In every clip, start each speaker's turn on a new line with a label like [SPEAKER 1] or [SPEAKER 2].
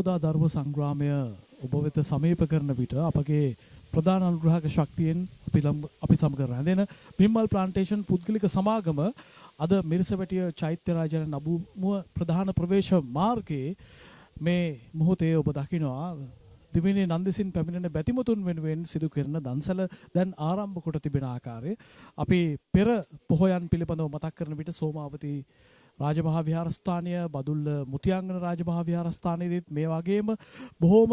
[SPEAKER 1] පොහොදා ධර්ම සංග්‍රාමය ඔබ වෙත සමීප කරන විට අපගේ ප්‍රධාන අනුග්‍රහක ශක්තියෙන් අපි සමග රැඳෙන බිම්මල් ප්ලාන්ටේෂන් පුද්ගලික සමාගම අද මිරිසවැටිය චෛත්‍ය රාජන නබුමුව ප්‍රධාන ප්‍රවේශ මාර්ගයේ මේ මොහොතේ ඔබ දකිනවා දිවිනේ නන්දිසින් පැමිණෙන බැතිමතුන් වෙනුවෙන් සිදු කරන දන්සල දැන් ආරම්භ කොට තිබෙන ආකාරය අපි පෙර පොහොයන් පිළිබඳව මතක් කරන විට සෝමාවතී රාජමහා විහාරස්ථානය බදුල්ල මුතියාංගන රාජමහා විහාරස්ථානයේදීත් මේ වගේම බොහෝම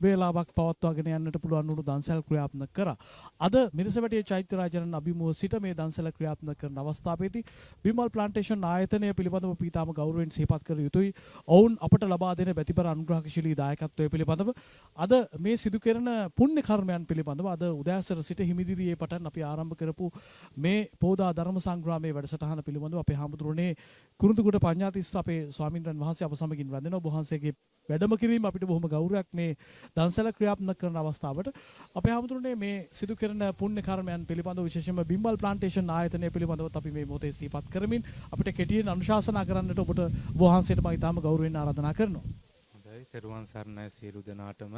[SPEAKER 1] වේලාවක් පවත්වාගෙන යන්නට පුළුවන් වුණු දන්සැල් ක්‍රියාත්මක කරා. අද මිරිසවැටිය චෛත්‍ය රාජනන් අභිමුව සිට මේ දන්සැල ක්‍රියාත්මක කරන අවස්ථාවේදී බිමල් ප්ලාන්ටේෂන් ආයතනය පිළිබඳව පීතාම ගෞරවයෙන් සිහිපත් කර යුතුයි. ඔවුන් අපට ලබා දෙන බැතිපර අනුග්‍රහශීලී දායකත්වය පිළිබඳව අද මේ සිදු කරන පුණ්‍ය කර්මයන් පිළිබඳව අද උදෑසන සිට හිමිදිරියේ පටන් අපි ආරම්භ කරපු මේ පොහොදා ධර්ම සංග්‍රාමයේ වැඩසටහන පිළිබඳව අපේ හාමුදුරනේ කුරුඳුගොඩ පඤ්ඤාතිස්ස අපේ ස්වාමින්වයන් වහන්සේ අප සමගින් වැඳෙනවා. ඔබ වහන්සේගේ වැඩම කිරීම අපිට බොහොම ගෞරවයක් මේ දන්සැල ක්‍රියාත්මක කරන අවස්ථාවට අපේ හැමතුරුනේ මේ සිදු කරන පුණ්‍ය කර්මයන් පිළිබඳව විශේෂයෙන්ම බිම්බල් ප්ලාන්ටේෂන් ආයතනය පිළිබඳව අපි මේ මොහොතේ සිහිපත් කරමින් අපිට කෙටියෙන් අනුශාසනා කරන්නට ඔබට වහන්සේට මම ඊටාම ගෞරවයෙන් ආරාධනා කරනවා.
[SPEAKER 2] හොඳයි, තෙරුවන් සරණයි සියලු දෙනාටම.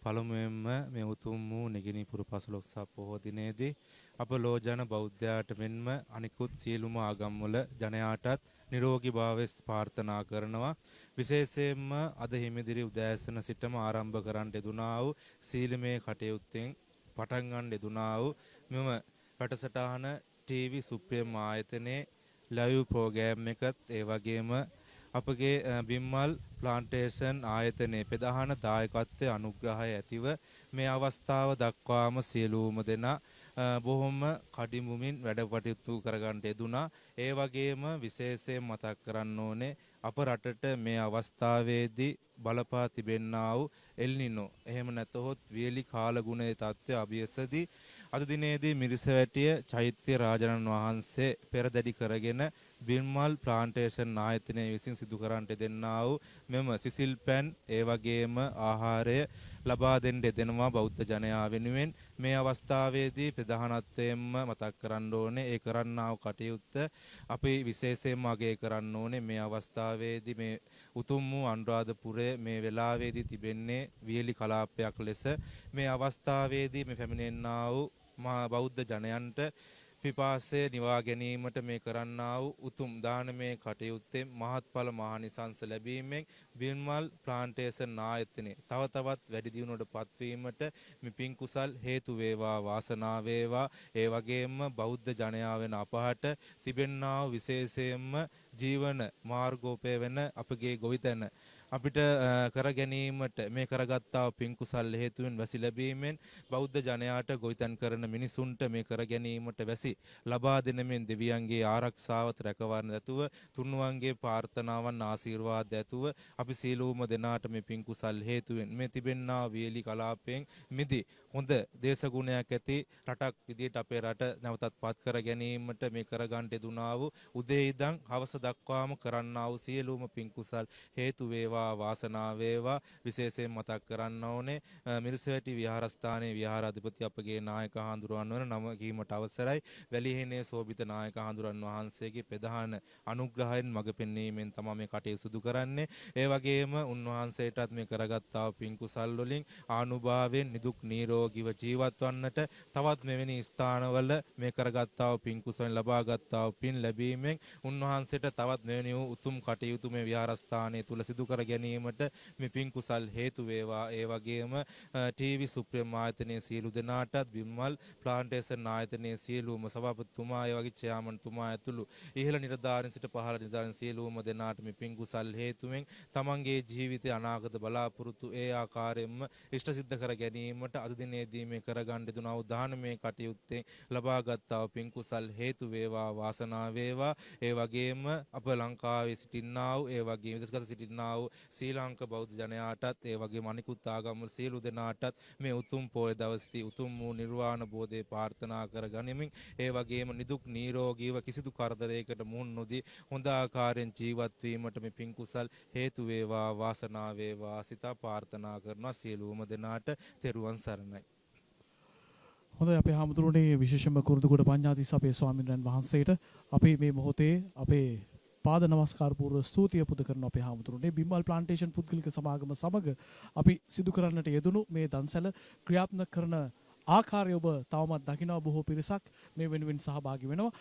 [SPEAKER 2] පළමුවෙන්ම මේ උතුම් වූ නෙගිනිපුර පසළොස්වක පොහොය දිනේදී අප ලෝජන බෞද්ධයාට මෙන්ම අනිකුත් සියලුම ආගම්වල ජනයාටත් නිරෝගී භාවය ප්‍රාර්ථනා කරනවා. විශේෂයෙන්ම අද හිමිදිරි උදෑසන සිටම ආරම්භ කරන්න යෙදුනා වූ සීලමය කටයුත්තෙන් පටන් ගන්න යෙදුනා වූ මෙම වැඩසටහන ටීවී සුප්‍රීම ආයතනයේ ලයිව් ප්‍රෝග්‍රෑම් එකත් ඒ වගේම අපගේ බිම්මල් ප්ලාන්ටේෂන් ආයතනයේ ප්‍රධාන දායකත්වයේ අනුග්‍රහය ඇතිව මේ අවස්ථාව දක්වාම සියලුම දෙනා බොහොම කඩිමුමින් වැඩ කටයුතු කරගන්න යෙදුනා. ඒ වගේම විශේෂයෙන් මතක් කරන්න ඕනේ අප රටට මේ අවස්ථාවේදී බලපා තිබෙන්නා වූ එල්නිනෝ එහෙම නැතහොත් වියලි කාලගුණයේ තත්ත්වය අභියසදී අද දිනේදී මිරිසවැටිය චෛත්‍ය රාජනන් වහන්සේ පෙරදැඩි කරගෙන බිම්මල් ප්ලාන්ටේෂන් ආයතනය විසින් සිදු කරන්නට දෙන්නා වූ මෙම සිසිල් පැන් ඒ වගේම ආහාරය ලබා දෙන්න දෙනවා බෞද්ධ ජනයා වෙනුවෙන්. මේ අවස්ථාවේදී ප්‍රධානත්වයෙන්ම මතක් කරන්න ඕනේ ඒ කරන්නා වූ කටයුත්ත අපි විශේෂයෙන්ම අගය කරන්න ඕනේ. මේ අවස්ථාවේදී මේ උතුම් වූ අනුරාධපුරයේ මේ වෙලාවේදී තිබෙන්නේ වියලි කලාපයක් ලෙස මේ අවස්ථාවේදී මේ පැමිණෙන්නා වූ බෞද්ධ ජනයන්ට පිපාසය නිවා ගැනීමට මේ කරන්නා වූ උතුම් දානමය කටයුත්තේ මහත්ඵල මහානිසංස ලැබීමෙන් බිම්මල් ප්ලාන්ටේෂන් ආයතනයේ තව තවත් වැඩි දියුණුවට පත්වීමට මේ පින් කුසල් හේතු වේවා වාසනාව වේවා. ඒ වගේම බෞද්ධ ජනයා වෙන අපහට තිබෙන්නා වූ විශේෂයෙන්ම ජීවන මාර්ගෝපය වෙන අපගේ ගොවිතැන අපිට කර ගැනීමට මේ කරගත්තා පින් කුසල් හේතුවෙන් වැසි ලැබීමෙන් බෞද්ධ ජනයාට ගොවිතැන් කරන මිනිසුන්ට මේ කර ගැනීමට වැසි ලබා දෙන මෙන් දෙවියන්ගේ ආරක්ෂාවත් රැකවරණ ඇතුව තුන්වන්ගේ ප්‍රාර්ථනාවන් ආශිර්වාද ඇතුව අපි සීලූම දෙනාට මේ පින් කුසල් හේතුවෙන් මේ තිබෙන්නා වියලි කලාපයෙන් මිදි හොඳ දේශගුණයක් ඇති රටක් විදියට අපේ රට නැවතත් පත් කර ගැනීමට මේ කරගන්න යෙදුනා වූ උදේ ඉඳන් හවස දක්වාම කරන්නා වූ සියලුම පින් කුසල් හේතු වේවා වාසනාව වේවා. විශේෂයෙන් මතක් කරන්න ඕනේ මිරිසවැටි විහාරස්ථානයේ විහාරාධිපති අපගේ නායක හඳුරන් වන නම කීමට අවසරයි. වැලිහෙනේ සෝබිත නායක හඳුරන් වහන්සේගේ ප්‍රධාන අනුග්‍රහයෙන් මඟ පෙන්වීමෙන් තමයි මේ කටයුතු සිදු කරන්නේ. ඒ වගේම උන්වහන්සේටත් මේ කරගත්තා පින් කුසල් වලින් ආනුභාවයෙන් නිදුක් නිරෝගීව ජීවත් වන්නට තවත් මෙවැනි ස්ථානවල මේ කරගත්තා පින් කුසල් ලබාගත්තා පින් ලැබීමෙන් උන්වහන්සේට තවත් මෙවැනි වූ උතුම් කටයුතු මේ විහාරස්ථානයේ තුල සිදු කර ගැනීමට මේ පින් කුසල් හේතු වේවා. ඒ වගේම ටීවී සුප්‍රීම ආයතනයේ සියලු දෙනාටත් බිම්මල් ප්ලාන්ටේෂන් ආයතනයේ සියලුම සභාපතිතුමා ඒ වගේ චෙයාමන්තුමා ඇතුළු ඉහළ නිලධාරීන් සිට පහළ නිලධාරීන් සියලුම දෙනාට මේ පින් කුසල් හේතුවෙන් තමන්ගේ ජීවිතය අනාගත බලාපොරොත්තු ඒ ආකාරයෙන්ම ඉෂ්ට සිද්ධ කර ගැනීමට අද දිනේදී මේ කරගන්න දුනා වූ දානමය කටයුත්තේ ලබාගත්තා වූ පින් කුසල් හේතු වේවා වාසනාව වේවා. ඒ වගේම අප ලංකාවේ සිටින්නා වූ ඒ වගේම විදේශගත සිටින්නා වූ ශ්‍රී ලංක බෞද්ධ ජනයාටත් ඒ වගේම අනිකුත් ආගම්වල සියලු දෙනාටත් මේ උතුම් පොය දවසේදී උතුම් වූ නිර්වාණ බෝධිය ප්‍රාර්ථනා කර ගනිමින් ඒ වගේම නිදුක් නිරෝගීව කිසිදු කරදරයකට මුහුණ නොදී හොඳ ආකාරයෙන් ජීවත් වීමට මේ පින් කුසල් හේතු වේවා වාසනාව වේවා සිතා ප්‍රාර්ථනා කරනවා සියලුම දෙනාට. තෙරුවන් සරණයි.
[SPEAKER 1] හොඳයි අපේ හැමතුරුනේ විශේෂයෙන්ම කුරුඳුගොඩ පඤ්ඤාතිස්ස අපේ ස්වාමීන් වහන්සේට අපි මේ මොහොතේ අපේ පාද නමස්කාර පූර්ව ස්තුතිය පුද කරන අපේ හාමුදුරනේ බිම්මල් ප්ලාන්ටේෂන් පුද්ගලික සමාගම සමග අපි සිදු කරන්නට යෙදුණු මේ දන්සැල ක්‍රියාත්මක කරන ආකාරය ඔබ තවමත් දකිනවා බොහෝ පිරිසක් මේ වෙනුවෙන් සහභාගී වෙනවා.